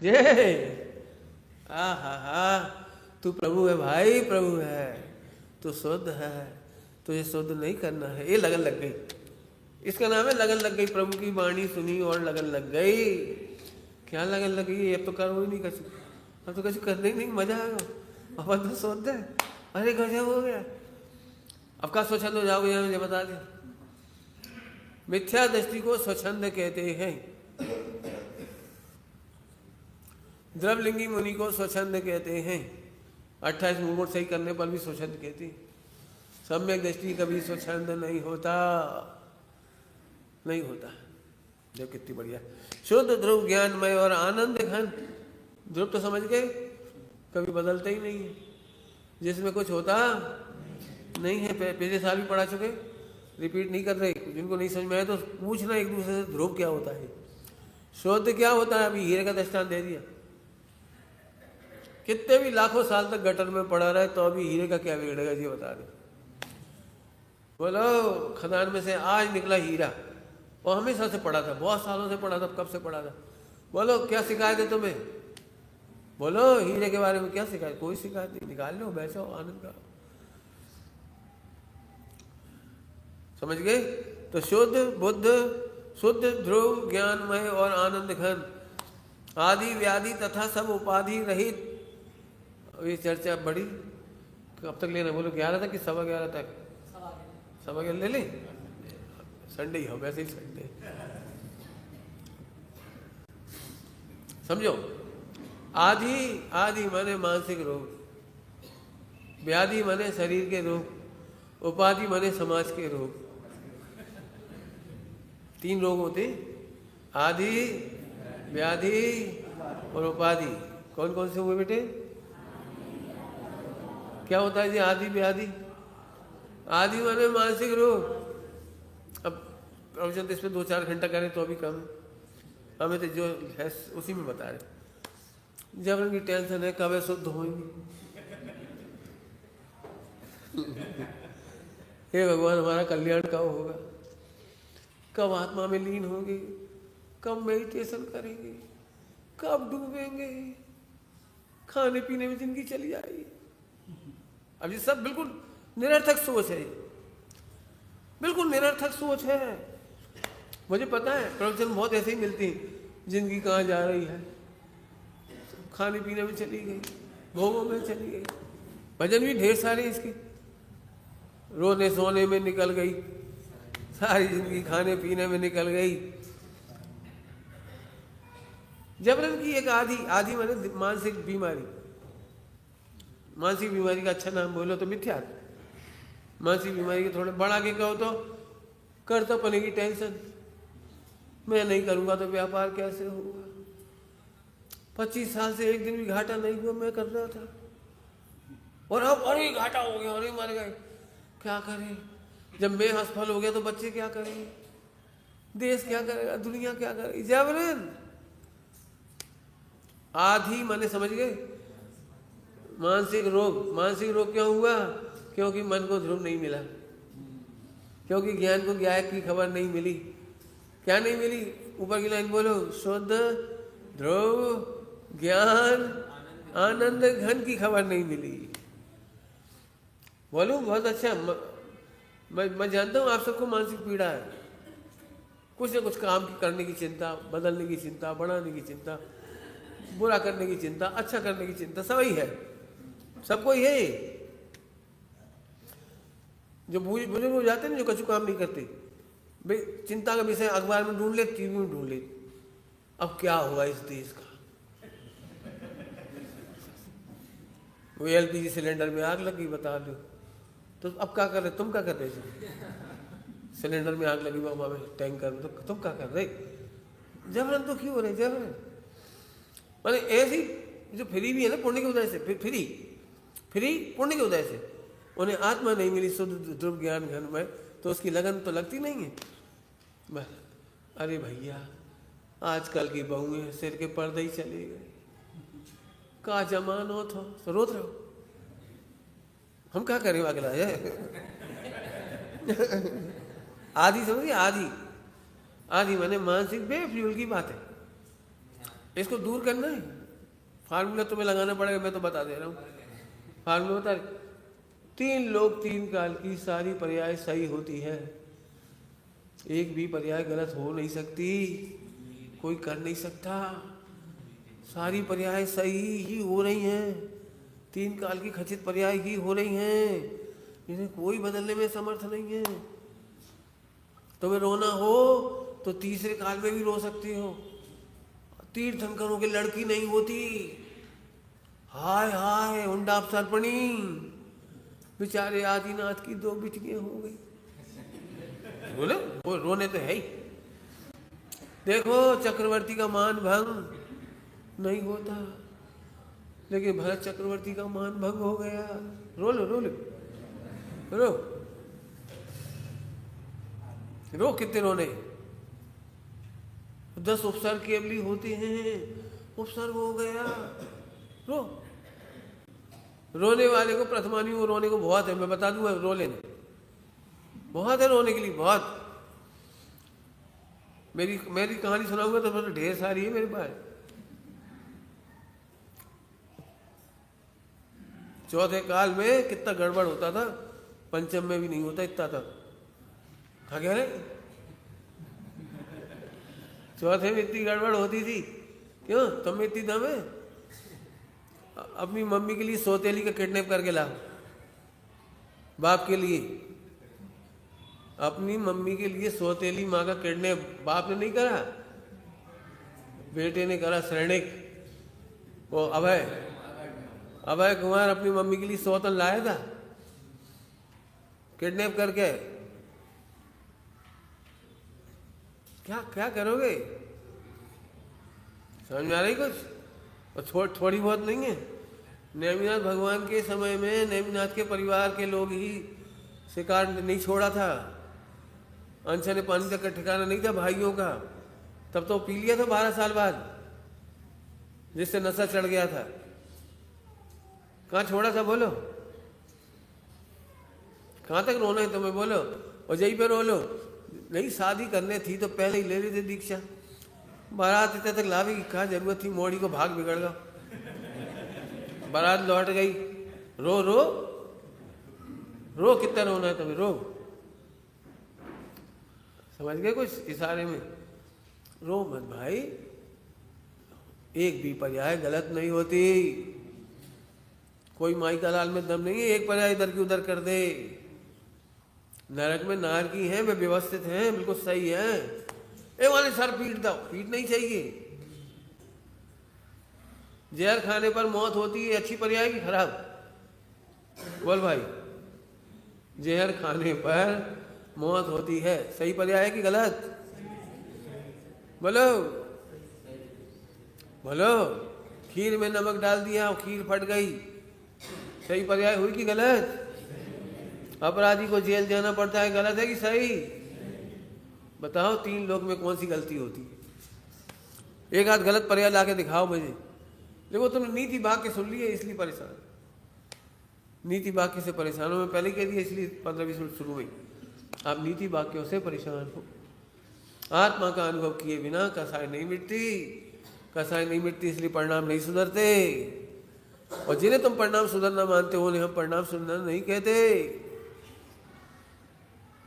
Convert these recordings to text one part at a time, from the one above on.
जय आ हा, तू प्रभु है भाई, प्रभु है, तू शुद्ध है, तुझे शुद्ध नहीं करना है। ये लगन लग गई, इसका नाम है लगन लग गई। प्रभु की वाणी सुनी और लगन लग गई। क्या लगन लग गई? अब तो करो ही नहीं कछु, अब तो कछु करने ही नहीं, मजा आएगा, अपन तो शुद्ध है। अरे गजब हो गया। अब का स्वच्छंद हो जाओगे, यहाँ मुझे बता दें। मिथ्या दृष्टि को स्वच्छंद कहते हैं। द्रवलिंगी मुनि को स्वच्छंद कहते हैं। 28 मूवमेंट सही करने पर भी स्वच्छंद कहते हैं। सम्यक दृष्टि कभी स्वच्छंद नहीं होता, नहीं होता। देखो कितनी बढ़िया। शुद्ध ध्रुव ज्ञानमय और आनंद घन। ध्रुव तो समझ गए, कभी बदलता ही नहीं है, जिसमें कुछ होता नहीं है। पिछले साल भी पढ़ा चुके, रिपीट नहीं कर रहे। जिनको नहीं समझ में आया तो पूछना एक दूसरे से, ध्रुव क्या होता है, शुद्ध क्या होता है। अभी हीरे का दृष्टांत दे दिया। कितने भी लाखों साल तक गटर में पड़ा रहे तो अभी हीरे का क्या बिगड़ेगा, ये बता दे। बोलो खदान में से आज निकला हीरा, और हमेशा से पड़ा था, बहुत सालों से पड़ा था। कब से पड़ा था? बोलो क्या शिकायत है तुम्हें? बोलो हीरे के बारे में क्या शिकायत? कोई शिकायत नहीं। निकाल लो, बैठो, आनंद करो। समझ गए? तो शुद्ध बुद्ध, शुद्ध ध्रुव ज्ञानमय और आनंद घन, आदि व्याधि तथा सब उपाधि रहित। ये चर्चा बड़ी, कब तक लेना? बोलो 11 तक कि 11:15 तक? 11:15 ले लें, संडे ही हो, वैसे ही संडे। समझो, आदि, आदि माने मानसिक रोग, व्याधि माने शरीर के रोग, उपाधि माने समाज के रोग। 3 रोग होते, आदि, व्याधि और उपाधि। कौन कौन से हुए बेटे? क्या होता है जी आदि व्याधि? आदि माने मानसिक रोग। अब प्रवचन इस पर 2-4 घंटा करें तो अभी कम, हमें तो जो है उसी में बता रहे। जब उनकी टेंशन है कब शुद्ध होंगे। हे भगवान, हमारा कल्याण कब होगा, कब आत्मा में लीन होंगे, कब मेडिटेशन करेंगे, कब डूबेंगे, खाने पीने में जिंदगी चली जाएगी। अब ये सब बिल्कुल निरर्थक सोच है, बिल्कुल निरर्थक सोच है। मुझे पता है प्रवचन बहुत ऐसे ही मिलती हैं, जिंदगी कहाँ जा रही है, खाने पीने में चली गई, भोगों में चली गई। भजन भी ढेर सारे इसके, रोने सोने में निकल गई, सारी जिंदगी खाने पीने में निकल गई। जबरन की एक आदि, आदि माने मानसिक बीमारी। मानसिक बीमारी का अच्छा नाम बोलो तो मिथ्या। मानसिक बीमारी के थोड़े बढ़ा के कहो तो कर्तव्य की टेंशन, मैं नहीं करूंगा तो व्यापार कैसे होगा, 25 साल से एक दिन भी घाटा नहीं हुआ, मैं कर रहा था, और अब अरे घाटा हो गया, अरे मर गए, क्या करें? जब मैं असफल हो गया तो बच्चे क्या करेंगे, देश क्या करेगा, दुनिया क्या करेगी? जबरन आधी माने समझ गए मानसिक रोग। मानसिक रोग क्यों हुआ? क्योंकि मन को ध्रुव नहीं मिला, क्योंकि ज्ञान को ज्ञायक की खबर नहीं मिली। क्या नहीं मिली? ऊपर की लाइन बोलो, शुद्ध ध्रुव ज्ञान आनंद घन की खबर नहीं मिली। बोलो बहुत अच्छा। मैं जानता हूँ आप सबको मानसिक पीड़ा है, कुछ ना कुछ काम करने की चिंता, बदलने की चिंता, बढ़ाने की चिंता, बुरा करने की चिंता, अच्छा करने की चिंता, सब ही है, सबको ही है। जो बुजुर्ग हो जाते हैं ना, जो कछु काम नहीं करते, भाई चिंता का विषय अखबार में ढूंढ ले, टीवी में ढूंढ ले, अब क्या होगा इस देश का, वो एलपीजी सिलेंडर में आग लगी, बता दो, तो अब क्या कर रहे? तुम क्या कर रहे थे? सिलेंडर में आग लगी, बाबा में टैंकर में, तो तुम क्या कर रहे? जबरन तो क्यों हो रहे? जबरन माने ऐसी जो फ्री भी है ना पुण्य के उदय से, फ्री पुण्य के उदय से उन्हें आत्मा नहीं मिली शुद्ध ध्रुव ज्ञान घन में, तो उसकी लगन तो लगती नहीं है। बस अरे भैया आजकल की बहुएं सिर के पर्दे ही चले गए, का जमानो था, तो रोत रहो, हम क्या करें अगला है। आदि समझिए, आदि, आदि माने मानसिक बेफ्यूल की बात है। इसको दूर करना है, फार्मूला तुम्हें लगाना पड़ेगा, मैं तो बता दे रहा हूँ। फार्मूला बता रहे, 3 लोग 3 काल की सारी पर्याय सही होती है, एक भी पर्याय गलत हो नहीं सकती, कोई कर नहीं सकता, सारी पर्याय सही ही हो रही हैं, 3 काल की खचित पर्याय ही हो रही हैं, इन्हें कोई बदलने में समर्थ नहीं है। तुम्हें रोना हो तो तीसरे काल में भी रो सकते हो। तीर्थंकरों की लड़की नहीं होती, हाय हाय हुंडा सर्पणी, बेचारे आदिनाथ की 2 बिटियां हो गई। बोलो वो रोने तो है ही। देखो चक्रवर्ती का मान भंग नहीं होता, लेकिन भरत चक्रवर्ती का मान भंग हो गया। रो लो रो लो रो रो, कितने रोने। 10 उपसर्ग केवली होते हैं, उपसर्ग हो गया, रो। रोने वाले को प्रथमानी वो रोने को बहुत है, मैं बता दूंगा, रो लेने बहुत है, रोने के लिए बहुत। मेरी कहानी सुनाऊंगा तो ढेर सारी है मेरे पास। चौथे काल में कितना गड़बड़ होता था, पंचम में भी नहीं होता इतना था। क्या कह रहे? चौथे में इतनी गड़बड़ होती थी, क्यों तुम इतनी दम है? अपनी मम्मी के लिए सौतेली का किडनैप करके ला, बाप के लिए, अपनी मम्मी के लिए सौतेली माँ का किडनैप बाप ने नहीं करा, बेटे ने करा। सैनिक वो अभय कुमार अपनी मम्मी के लिए सौतन लाया था किडनैप करके। क्या क्या करोगे, समझ में आ रही कुछ? और थोड़ी बहुत नहीं है। नेमिनाथ भगवान के समय में नेमिनाथ के परिवार के लोग ही शिकार नहीं छोड़ा था, अनशन पानी तक का ठिकाना नहीं था भाइयों का, तब तो पी लिया था 12 साल बाद, जिससे नशा चढ़ गया था। कहाँ छोड़ा था बोलो, कहाँ तक रोना है तुम्हें बोलो, और यहीं पे रो लो। नहीं शादी करने थी तो पहले ही ले लेते दीक्षा, बारात इतने तक लावे की क्या जरूरत थी, मोड़ी को भाग बिगड़ गया, बारात लौट गई। रो रो रो, कितना रोना है तुम्हें, रो। समझ गए कुछ इशारे में? रो मत भाई, एक भी पर्याय गलत नहीं होती, कोई माई का लाल में दम नहीं है एक पर्याय इधर की उधर कर दे। नरक में नारकी हैं, वे व्यवस्थित हैं, बिल्कुल सही है। ए वाले सर पीट दो, पीट नहीं चाहिए। जहर खाने पर मौत होती है, अच्छी पर्याय की खराब? बोल भाई, जहर खाने पर मौत होती है, सही पर्याय है कि गलत? बोलो बोलो। खीर में नमक डाल दिया और खीर फट गई, सही पर्याय हुई कि गलत? अपराधी को जेल जाना पड़ता है, गलत है कि सही? बताओ 3 लोग में कौन सी गलती होती है? एक आध गलत पर्याय लाके दिखाओ मुझे। देखो तुमने नीति वाक्य सुन लिए इसलिए परेशान, नीति वाक्य से परेशान हो, मैं पहले कह दिया इसलिए 15-20 मिनट शुरू हुई। आप नीति वाक्यों से परेशान हो। आत्मा का अनुभव किए बिना कसाय नहीं मिटती, कसाय नहीं मिटती इसलिए परिणाम नहीं सुधरते। और जिन्हें तुम परिणाम सुधरना मानते हो उन्हें हम परिणाम सुधरना नहीं कहते।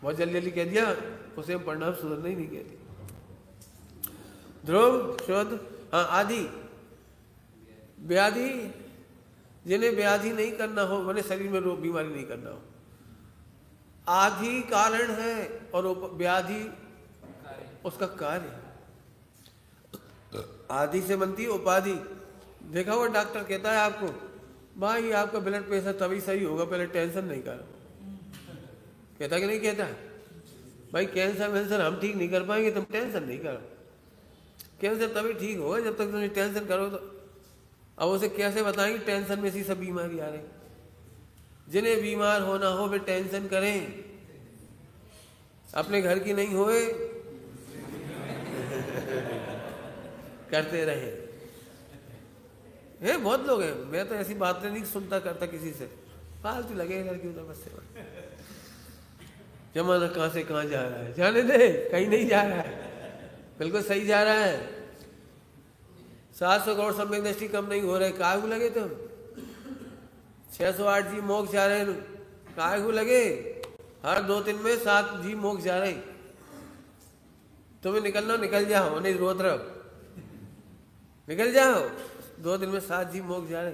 बहुत जल्दी जल्दी कह दिया, उसे हम परिणाम सुधरना ही नहीं कहते। ध्रुव शुद्ध, हाँ आदि व्याधि, जिन्हें व्याधि नहीं करना हो, मैंने शरीर में रोग बीमारी नहीं करना हो, आदि कारण है और व्याधि उसका कार्य। आदि से बनती है उपाधि। देखा हुआ डॉक्टर कहता है आपको, भाई आपका ब्लड प्रेशर तभी सही होगा, पहले टेंशन नहीं करो। कहता कि नहीं कहता? भाई कैंसर वैंसर हम ठीक नहीं कर पाएंगे, तुम टेंशन नहीं करो। कैंसर तभी ठीक होगा जब तक तुम टेंशन करो। तो अब उसे कैसे बताएंगे टेंशन में सी सब बीमारी आ रही? जिन्हें बीमार होना हो वे टेंशन करें, अपने घर की नहीं होए करते रहे। हैं बहुत लोग हैं, मैं तो ऐसी बातें नहीं सुनता करता किसी से, फालतू लगे घर की उधर बस से। जमाना कहाँ से कहाँ जा रहा है, जाने दे, कहीं नहीं जा रहा है, बिल्कुल सही जा रहा है। 700 करोड़ सम्यक दृष्टि कम नहीं हो रहे, काहे को लगे तुम? 608 जी मोक्ष जा रहे, काहे को लगे? हर 2 दिन में 7 जी मोक्ष जा रहे। तुम्हें निकलना निकल जाओ, नहीं रोत रहो, निकल जाओ। 2 दिन में 7 जी मोक्ष जा रहे,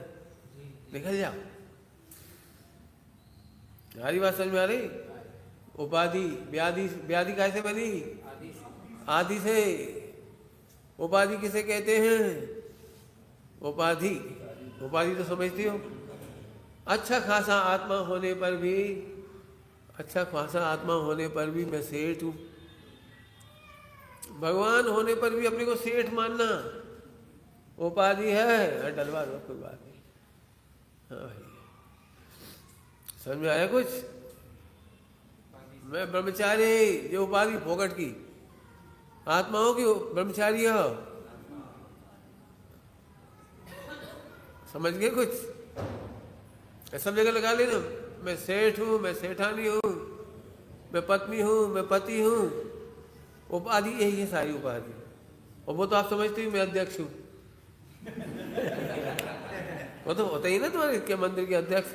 निकल जाओ। हमारी बात समझ में आ रही? उपाधि व्याधि, व्याधि कैसे बनी? आदि से। उपाधि किसे कहते हैं? उपाधि, उपाधि तो समझती हो। अच्छा खासा आत्मा होने पर भी, अच्छा खासा आत्मा होने पर भी मैं सेठ हूँ। भगवान होने पर भी अपने को सेठ मानना उपाधि है। डलवा दो, कोई बात नहीं। हाँ भाई, समझ में आया कुछ? मैं ब्रह्मचारी, जो उपाधि फोकट की आत्माओं की ब्रह्मचारी हो, समझ गए कुछ? सब जगह लगा लेना, मैं सेठ हूँ, मैं सेठानी हूँ, मैं पत्नी हूँ, मैं पति हूँ। उपाधि यही है, सारी उपाधि। और वो तो आप समझते ही मैं अध्यक्ष हूँ। वो तो होता ही ना तुम्हारे क्या मंदिर के अध्यक्ष,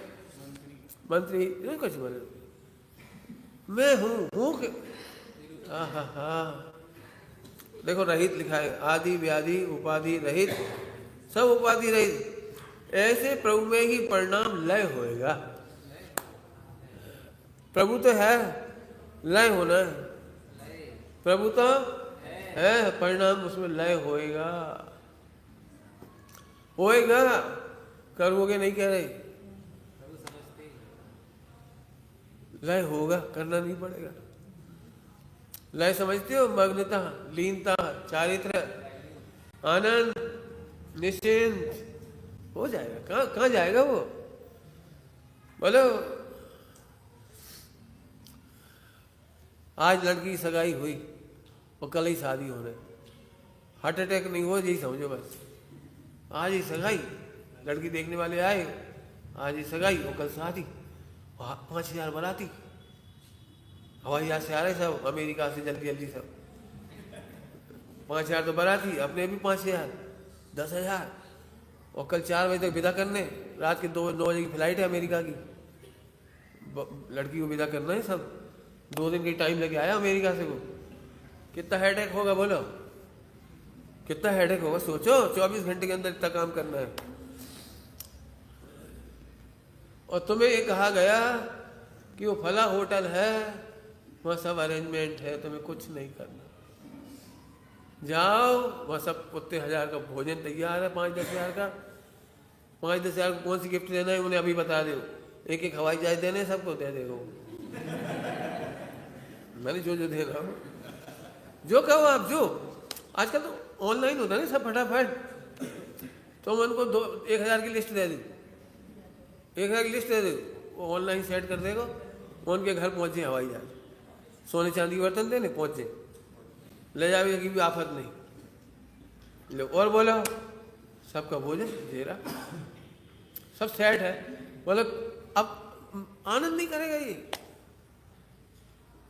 मंत्री, नहीं कुछ बोले। मैं हूँ हाँ, देखो रहित लिखा है, आदि व्याधि उपाधि रहित, सब उपाधि रहित। ऐसे प्रभु में ही परिणाम लय होएगा। प्रभु तो है, लय होना है। प्रभु तो है, परिणाम उसमें लय होएगा। होएगा, करोगे नहीं कह रहे, लय होगा, करना नहीं पड़ेगा। लय समझते हो? मग्नता, लीनता, चारित्र, आनंद, निश्चिंत हो जाएगा। कहाँ जाएगा वो? बोलो, आज लड़की की सगाई हुई और कल ही शादी हो रही। हार्ट अटैक नहीं हो, यही समझो बस। आज ही सगाई, लड़की देखने वाले आए, आज ही सगाई और कल शादी। 5000 बाराती हवाई जहाज से आ रहे सब, अमेरिका से जल्दी जल्दी सब। 5000 तो बाराती, अपने भी 5000, 10,000। और कल 4 बजे तक विदा करने, रात के 9 बजे की फ्लाइट है अमेरिका की। लड़की को विदा करना है सब। 2 दिन की टाइम लेके आया अमेरिका से वो। कितना हेडेक होगा बोलो, कितना हेडेक होगा सोचो। 24 घंटे के अंदर इतना काम करना है। और तुम्हें ये कहा गया कि वो फला होटल है, वहाँ सब अरेंजमेंट है, तुम्हें कुछ नहीं करना। जाओ, वहाँ सब उतने 1000 का भोजन तैयार है, 5-10 हज़ार का। 5-10 हज़ार को कौन सी गिफ्ट देना है उन्हें अभी बता दो। एक हवाई जहाज देने, सबको दे देगा। मैंने जो देना हो, जो कहो आप, जो आजकल तो ऑनलाइन होता है ना सब फटाफट। तो मैं उनको 1000 की लिस्ट दे दूँ, 1000 की लिस्ट दे दो, वो ऑनलाइन सेट कर देगा। उनके घर पहुँचे हवाई जहाज, सोने चांदी के बर्तन देने पहुँचे, ले जावे की भी आफत नहीं। लो और बोलो, सबका भोजन दे रहा, सब सेट है। बोलो अब आनंद नहीं करेगा ये,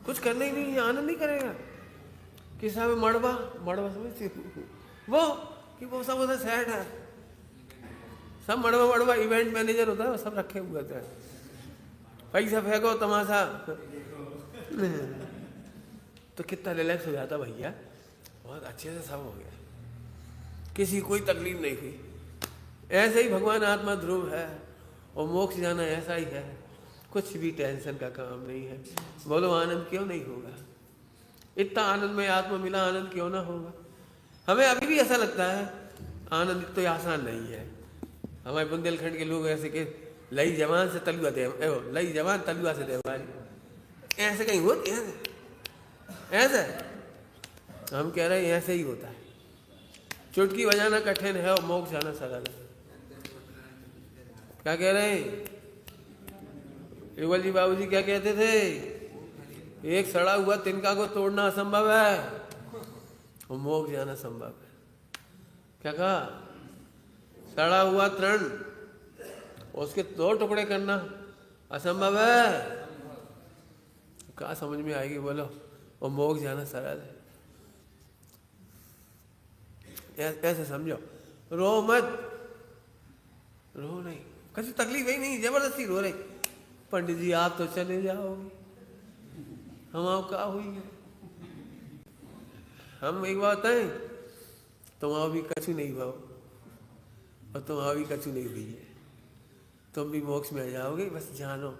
कुछ करना ही नहीं, आनंद नहीं करेगा। किसा में मड़वा, मड़वा समझते वो कि वो सब उधर सेट है, सब मड़वा इवेंट मैनेजर होता है, सब रखे हुए होते हैं। पैसा फेंको तमाशा तो कितना रिलैक्स हो जाता भैया, बहुत अच्छे से सब हो गया, किसी कोई तकलीफ नहीं हुई। ऐसे ही भगवान आत्मा ध्रुव है और मोक्ष जाना ऐसा ही है, कुछ भी टेंशन का काम नहीं है। बोलो आनंद क्यों नहीं होगा? इतना आनंद में आत्मा मिला, आनंद क्यों ना होगा? हमें अभी भी ऐसा लगता है आनंद तो आसान नहीं है। हमारे बुंदेलखंड के लोग ऐसे के लई जवान से तलुआ दे, लई जवान तलुआ से दे हमारी, ऐसे कहीं होती है ऐसा? हम कह रहे हैं ऐसे ही होता है। चुटकी बजाना कठिन है और मोक्ष जाना सरल है। क्या कह रहे हैं युगल जी बाबूजी? क्या कहते थे? एक सड़ा हुआ तिनका को तोड़ना असंभव है और मोक्ष जाना संभव है। क्या कहा? सड़ा हुआ तृण उसके 2 टुकड़े करना असंभव है। क्या समझ में आएगी बोलो? और मोक्ष जाना सरल है। ऐसे समझो। रो मत, रो नहीं, किसी तकलीफ ही नहीं, जबरदस्ती रो रहे। पंडित जी आप तो चले जाओगे, हम आप का हुई है। हम एक बात बताएं, तुम्हारा भी कछु नहीं भाव और तुम्हारा भी कछु नहीं हुई है, तुम भी मोक्ष में आ जाओगे, बस जानो।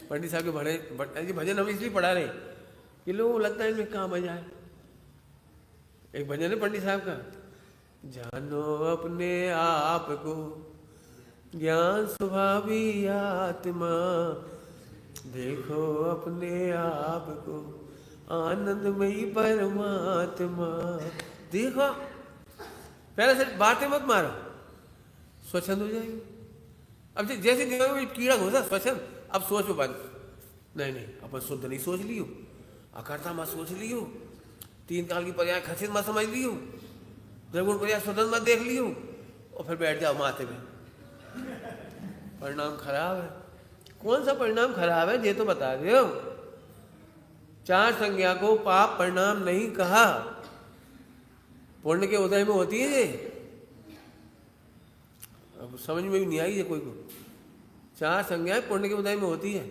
पंडित साहब के भजन हम इसलिए पढ़ा रहे कि लोगों को लगता है इनमें कहाँ मजा है। एक भजन है पंडित साहब का, जानो अपने आप को ज्ञान स्वभावी आत्मा, देखो अपने आप को आनंदमयी परमात्मा। देखो पहले से बातें मत मारो, स्वच्छंद हो जाएगी। अब जैसे दिमाग में कीड़ा घुसा स्वच्छंद, अब सोच में बंद, नहीं नहीं अपन शुद्ध नहीं सोच लियो, अकर्ता मत सोच लियो, 3 काल की पर्याय खचित मत समझ लियो, निर्गुण पर्याय स्वतंत्र मत देख लियो, और फिर बैठ जाओ माथे में। परिणाम खराब है। कौन सा परिणाम खराब है ये तो बता दो। 4 संज्ञा को पाप परिणाम नहीं कहा, पुण्य के उदय में होती है ये। अब समझ में भी नहीं आई है कोई को। 4 संज्ञाएं पुण्य के उदय में होती है।